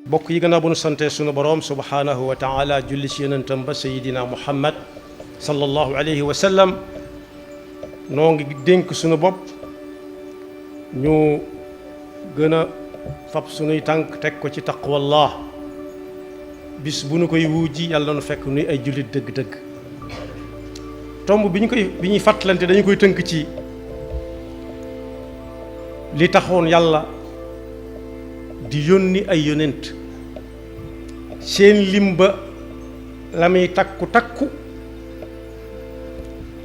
bokk yi gannaaw bu nu sante sunu boroom subhanahu wa taala julli ci yonentam ba sayidina muhammad sallallahu alayhi wa sallam noo ngi dénk sunu bopp ñu gën a fab sunuy tànk teg ko ci taqwallah bis bu nu koy wuuji yàlla nu fekk nuy ay jullit dëgg-dëgg tomb bi ñuy fàttalante dañu koy tënk ci li taxoon yàlla di yónni ay yonent seen lim ba la muy takku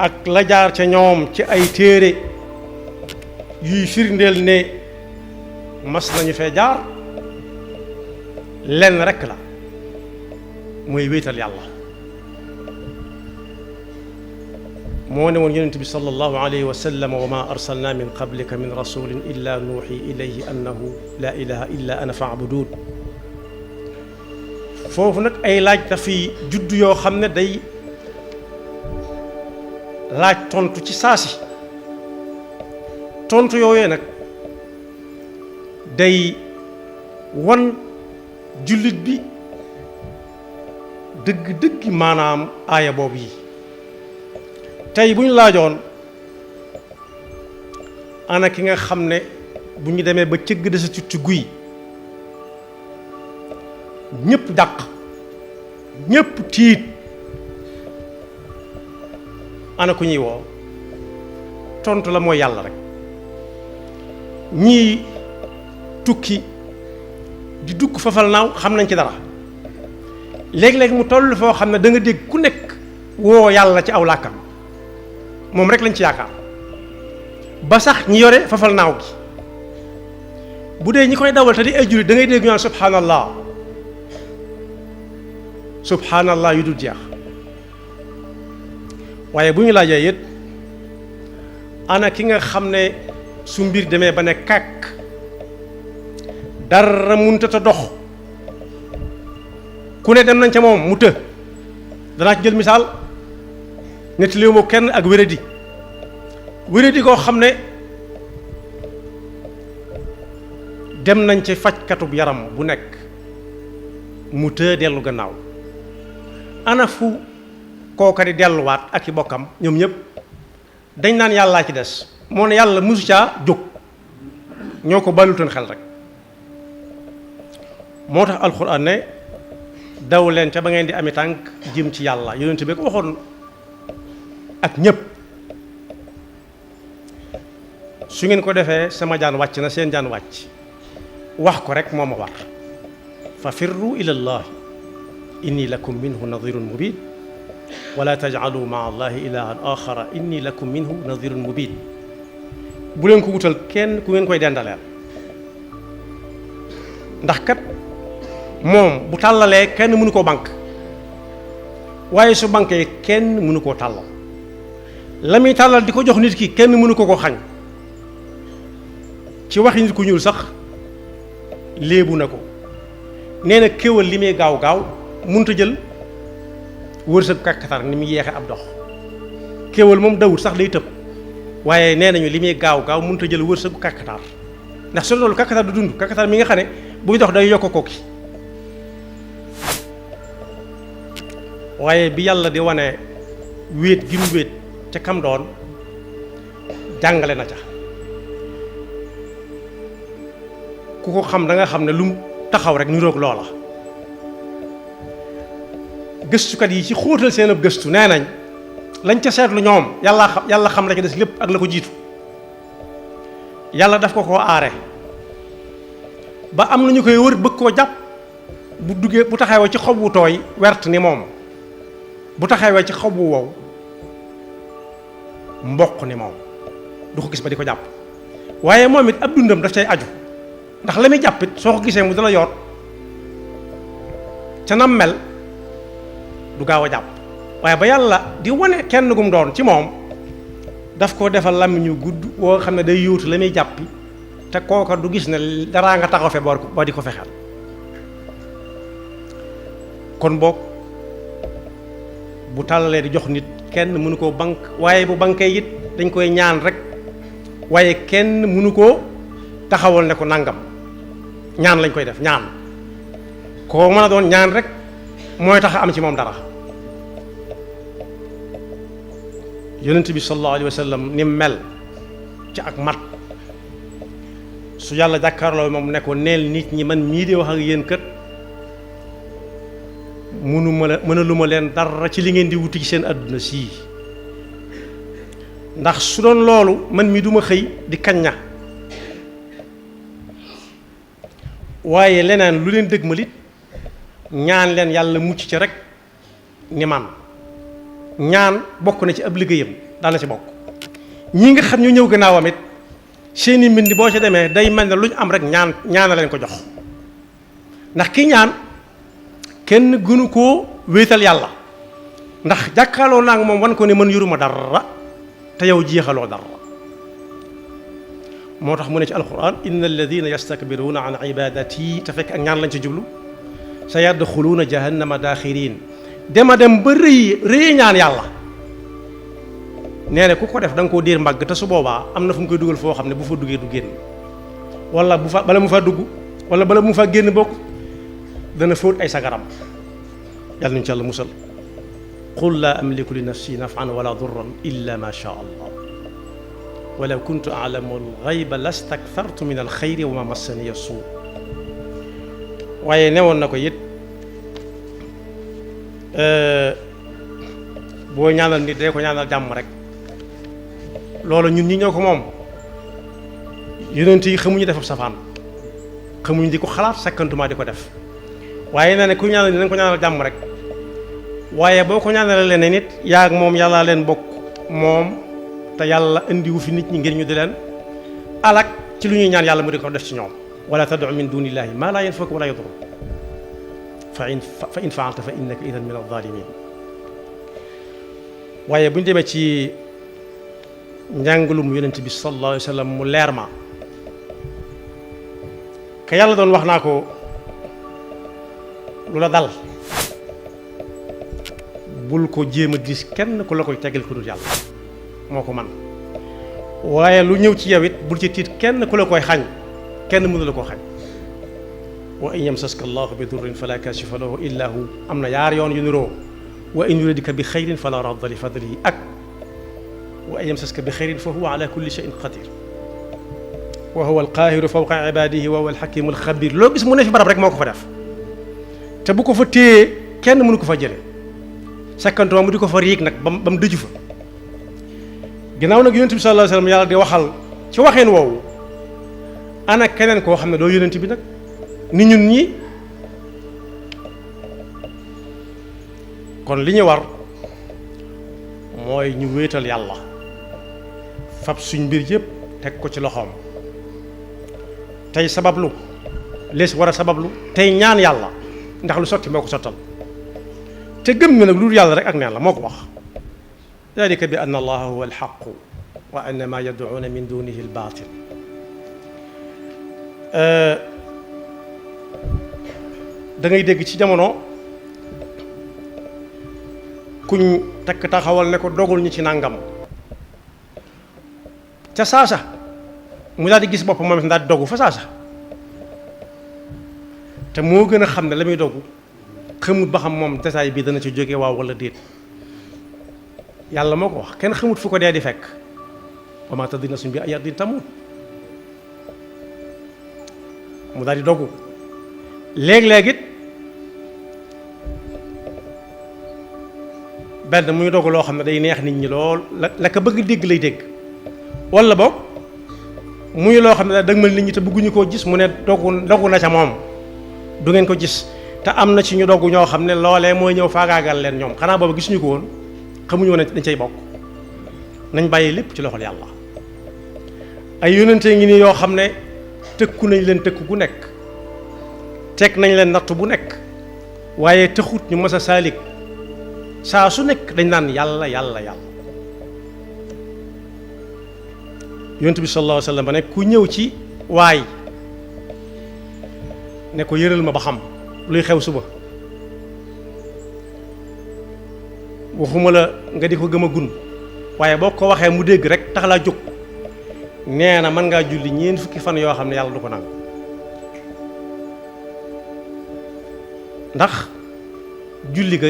ak la jaar ca ñoom ci ay téere yuy firndeel ne mas nañu fee jaar lenn rekk la mooy wéetal yàlla moo ne woon yonent bi sallallahu alayhi wa sallam wa ma arsalna min qablika min rasulin illa nuuxi ilayhi annahu la ilaha illa ana fa'budun foofu nag ay laaj dafay juddu yoo xam ne day laaj tontu ci saasi tontu yooyee nag day wan jullit bi dëgg-dëgg maanaam aaya boobu yi tey bu ñu laajoon ana ki nga xam ne bu ñu demee ba cëgg desa ci guy ñëpp dàq ñëpp tiit ana ku ñuy woo tontu la mooy yàlla rek ñii tukki di dugg fafal naaw xam nañ ci dara léeg-léeg mu toll foo xam ne da nga dégg ku nekk woo yàlla ci aw làkkam moom rek lañ ci yaakaar ba sax ñi yore fafal naaw gi bu dee ñi koy dawal te di ay jullit da ngay dégg ñu naan subhanallah yu dul jeex waaye bu ñu laajee it ana ki nga xam ne su mbir demee ba ne kàkk dara munta ta dox ku ne dem nañ ca moom mu të danaa ci jël misaal ñetti léew moo kenn ak wéradi koo xam ne dem nañ ci fajkatub yaram bu nekk mu të dellu gannaaw ana fu kooka di delluwaat ak i bokkam ñoom ñëpp dañ naan yàllaa ci des moo ne yàlla musu caa jóg ñoo ko bàllutoon xel rek moo tax alxuraan ne daw leen ca ba ngeen di ami tànk jëm ci yàlla yonent bi ko waxoon ak ñëpp su ngeen ko defee sama jaan wàcc na seen jaan wàcc wax ko rek moo ma war fa firru ila llahi inni lakum minhu nadirun mubin wala tajcalu maa allahi ilahan axara inni lakum minhu nadirun mubin bu leen ko wutal kenn ku ngeen koy dendaleel ndax kat moom bu tàllalee kenn mënu koo bank waaye su bankee kenn mënu koo tàllal la muy tàllal di ko jox nit ki kenn mënu ko xañ ci waxi nit ku ñuul sax léebu na ko nee na kéwal li muy gaaw gaaw mënut a jël wërsëg kàkkatar ni mu yeexe ab dox kéwal moom dawut sax day tëb waaye nee nañu li muy gaaw gaaw mënut a jël wërsëgu kàkkatar ndax su loolu kàkkatar du dund kàkkatar mi nga xam ne buy dox day yokk kooki waaye bi yàlla di wane wéet gi mu wéet ca kam doon jàngale na ca ku ko xam da nga xam ne lu mu taxaw rek niroog loola gëstukat yi ci xóotal seen ab gëstu nee nañ lañ ca seetlu ñoom yàlla xam la ca des lépp ak la ko jiitu yàlla daf ko koo aare ba am na ñu koy wër bëgg koo jàpp bu duggee bu taxawee ci xob wu tooy wert ni moom bu taxawee ci xob wu wow mboq ni moom du ko gis ba di ko jàpp waaye moom it ab dundam daf cay aju ndax la muy jàppit soo ko gisee mu dala yoot ca nam mel du gaaw a jàpp waaye ba yàlla di wane kenn gum doon ci moom daf ko defal làmmiñ yu gudd woo xam ne day yóotu la muy jàppi te kooka du gis ne daraa nga taxaw fe ba di ko fexeel kon boog bu tàllalee di jox nit kenn mënu koo bank waaye bu bankee it dañ koy ñaan rek waaye kenn mënu koo taxawal ne ko nangam ñaan lañ koy def ñaan koo mën a doon ñaan rek mooy tax am ci moom dara. yonent bi sallallahu alayhi wa sallam ni mel ci ak mat su yàlla jàkkaarloo moom ne ko neel nit ñi man mii di wax ak yéen kët mënaluma leen dara ci li ngeen di wuti ci seen àdduna sii ndax su doon loolu man mii duma xëy di kañña waaye leneen lu leen dëgg ma lit ñaan leen yàlla mucc ci rek ni man ñaan bokk na ci ab liggéeyam daana ci bokk ñi nga xam ñu ñëw gannaawam it seeni mbind boo ci demee day mel ne lu ñu am rek ñaana leen ko jox ndax ki ñaan kenn gënu koo wéetal yàlla ndax jàkkaarloo naa ak moom wan ko ne man yoruma dara te yow jeexaloo dara moo tax mu ne ci alquran inna alladina yastakbiruna an ibadati te fekk ak ñaan lañ ci jublu sa yadxuluuna jahannama daaxirin dema dem ba rëy ñaan yàlla nee na ku ko def da nga koo diir mbagg te su boobaa am na fu mu koy dugal foo xam ne bu fa duggee du génn wala bala mu fa dugg wala bala mu fa génn bokk dana fóot ay sagaram yàlla nañu ci yàlla musal qul laa amliku li nafsi naf'an wala durran illa ma sha allah walaw kuntu a'lamu al-ghayba lastaktartu min al-khayri wa ma massani as-suu waaye newoon na ko it boo ñaanal nit day ko ñaanal jàmm rek loolu ñun ñi ñoo ko moom yonent yi xamuñu def ab safaan xamuñu di ko xalaat sakkantuma di ko def waaye nee na ku ñaanal nit nañ ko ñaanal jàmm rek waaye boo ko ñaanalee leen nit yaa ak moom yàllaa leen bokk moom te yàlla indiwu fi nit ñi ngir ñu di leen alak ci lu ñuy ñaan yàlla mu di ko def ci ñoom wala tad'u min dunillahi ma la yanfa'uka wala yadurruk fa in fa'alta fa innaka idan min adh-dhalimin waaye bu ñu demee ci njàngalum yonent bi sallallahu alayhi wa sallam mu leer ma ka yàlla doon wax naa ko lu la dal bul ko jéem a gis kenn ku la koy tegal ku dul yàlla moo ko man waaye lu ñëw ci yow it bul ci tiit kenn ku la koy xañ kenn mënu la koo xañ wa in yamsaska allahu bi durrin fala kashifa lahu illa hu am na yaar yoon yu niroo wa in yuridka bi xayrin fala radda li fadlihi ak wa in yamsaska bi xayrin fa huwa ala kulli shay'in qadir wa huwa alqaahiru fawqa ibadihi wa huwa alxakimu alxabir loo gis mu ne fi barab rek moo ko fa def te bu ko fa téye kenn mënu ko fa jële sakkantoo mu di ko fa riig nag ba mu dëju fa ginnaaw nag yonent bi sallallahu alayhi wa sallam yàlla di waxal ci waxeen woowu ana keneen koo xam ne doo yonent bi nag ni ñun ñi kon li ñu war mooy ñu wéetal yàlla fab suñ mbir yëpp teg ko ci loxoom tey sabablu lees war a sabablu tey ñaan yàlla ndax lu sotti moo ko sottal te gëm na nag lu dul yàlla rek ak neen la moo ko wax dalika bi anna allaha huwa alxaqu wa anna ma yad'una min dunihi albaatil da ngay dégg ci jamono kuñ takk taxawal ne ko dogul ñu ci nàngam ca saasa mu daal di gis boppam moom daal di dogu fa saasa te moo gën a xam ne la muy dogu xamut ba xam moom détail bi dana ci jóge waaw wala déet yàlla moo ko wax kenn xamut fu ko dee di fekk wa maa tadri nafsun bi ayyi ardin tamuut mu daal di dogu léeg-léeg it benn muy dogu loo xam ne day neex nit ñi lool la ko bëgg dégg lay dégg wala boog muy loo xam ne daal dëgmal nit ñi te bëgguñu koo gis mu ne dogu na ca moom du ngeen ko gis te am na ci ñu dogu ñoo xam ne loolee mooy ñëw faagaagal leen ñoom xanaa boobu gisuñu ko woon xamuñu woon dañ cay bokk nañ bàyyi lépp ci loxol yàlla ay yónnante ngi nii yoo xam ne tëkku nañ leen tëkku gu nekk teg nañ leen natt bu nekk waaye taxut ñu mës a saalik saa su nekk dañ naan yàlla yàlla yàlla yonent bi sallallahu alayhi wa sallam ba ne ku ñëw ci waay ne ko yëral ma ba xam luy xew suba waxuma la nga di ko gëm a gun waaye boo ko waxee mu dégg rek tax laa jóg nee na mën ngaa julli ñeent fukki fan yoo xam ne yàlla du ko nangu ndax julli ga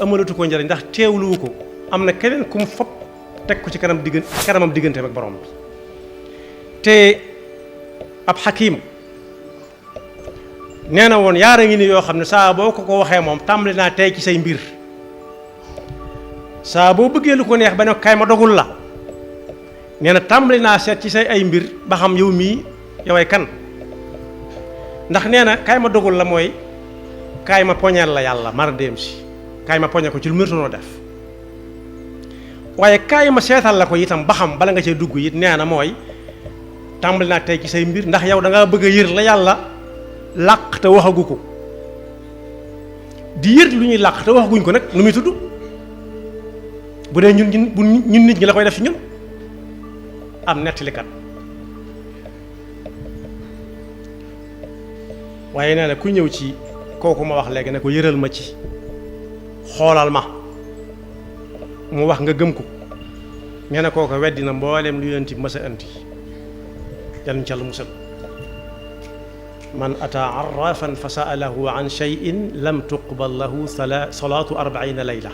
amalatu ko njariñ ndax teewluwu ko am na keneen ku mu fopp teg ko ci kanamam digganteem ak borom bi te ab xakiim nee na woon yaara ngi ni yoo xam ne saa boo ko waxee moom tàmbali naa tey ci say mbir saa boo bëggee lu ko neex ba ne kaay ma dogul la nee na tàmbali naa seet ci say ay mbir ba xam yow mii yoway kan ndax nee na kaay ma dogul la mooy kaay ma poñeel la yàlla mara dem si kaay ma poñe ko ci lu mënutoonoo def waaye kaay ma seetal la ko itam ba xam bala nga cee dugg it nee na mooy tàmbali naa tey ci say mbir ndax yow da ngaa bëgg a yër la yàlla làq te waxagu ko di yër lu ñuy làq te waxaguñ ko nag nu muy tudd bu dee ñun nit ñi la koy def ci ñun am nettalikat waaye nee na ku ñëw ci kooku ma wax léegi ne ko yëral ma ci xoolal ma mu wax nga gëm ko nee na kooku weddi na mbooleem lu yonent bi mës a andi yàlla ci Yàlla musal man ataa arrafan fa sa'alahu an shay'in lam tuqbal lahu salaatu 40 layla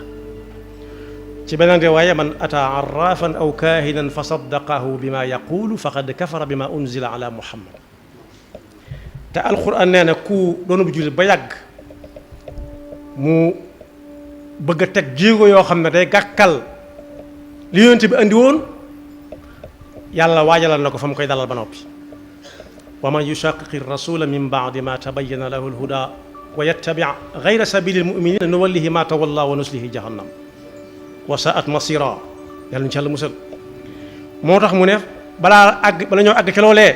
ci beneen riwaaya man ataa arrafan aw kaahinan fa saddaqahu bima yaqulu faqad kafara bima unzila ala muhammad te alquran nee na ku doonu bu jullit ba yàgg mu bëgg a teg jéego yoo xam ne day gàkkal li yonent bi andi woon yàlla waajalal na ko fa mu koy dalal ba noppi wa man yushaqiqi rasula min baadi ma tabayyana lahu alhuda wa yattabi gayra sabili almuminina nuwallihi ma tawalla wa nuslihi jahannam wa saat masira yàlla ñu ci Yàlla musal moo tax mu ne bala ñoo àgg ca loolee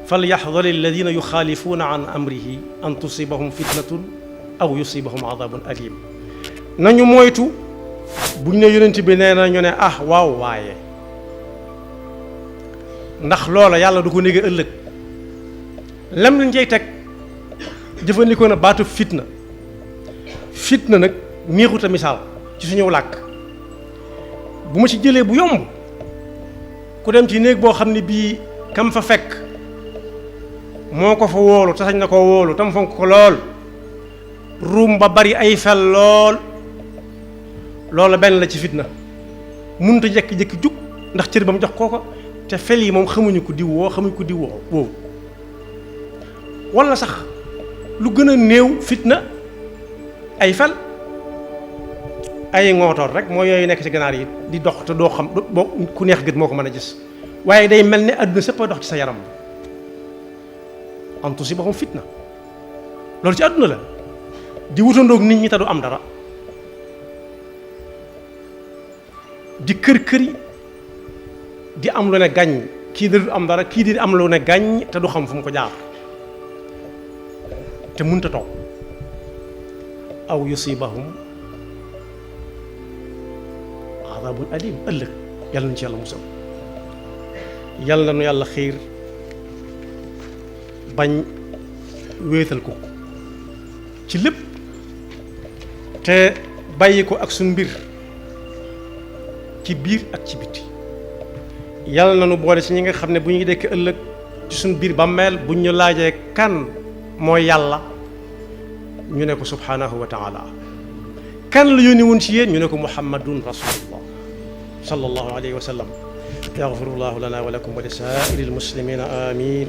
fal yaxdar alladina yuxaalifuuna an amrihi an tusibahum fitnatun aw yusibahum adabun alim nañu moytu buñ ne yonent bi nee na ñu ne waaw waaye ndax loola yàlla du ko néega ëllëg lem lañ cay teg jëfandikoo na baatu fitna nag neexut a misaal ci suñu làkk bu ma ci jëlee bu yomb ku dem ci néeg boo xam ne bii kam fa fekk moo ko fa wóolu te sañ na ko wóolu tam fonk ko lool ruum ba bari ay fel lool loola benn la ci fitna mënut a jekki-jekki jug ndax cër ba mu jox kooko te fel yi moom xamuñu ko diw woo walla sax lu gën a néew fitna ay fel ay ngootoor rek moo yooyu nekk ci ganaar yi di dox te doo xam boo ku neex gët moo ko mën a gis waaye day mel ne àdduna sëpp a dox ci sa yaram an tusibahum fitna loolu ci àdduna la di wutandoog nit ñi te du am dara di kër-këri di am lu ne gàññ kii da du am dara kii di am lu ne gàññ te du xam fu mu ko jaar te mënta toog aw yusibahum adabun alim ëllëg yàlla nañu ci Yàlla musal yàlla nu yàlla xiir bañ wéetal ko ci lépp te bàyyi ko ak suñ mbir ci biir ak ci biti yàlla na nu boole ci ñi nga xam ne bu ñuy dekk ëllëg ci suñ biir bàmmeel bu ñu laajee kan mooy yàlla ñu ne ko subhanahu wa taala kan la yónni woon ci yéen ñu ne ko muhammadun rasulullah sallallahu alayhi wa sallam yaxfirullahu lana wa lakum wa li saa'iril muslimina amin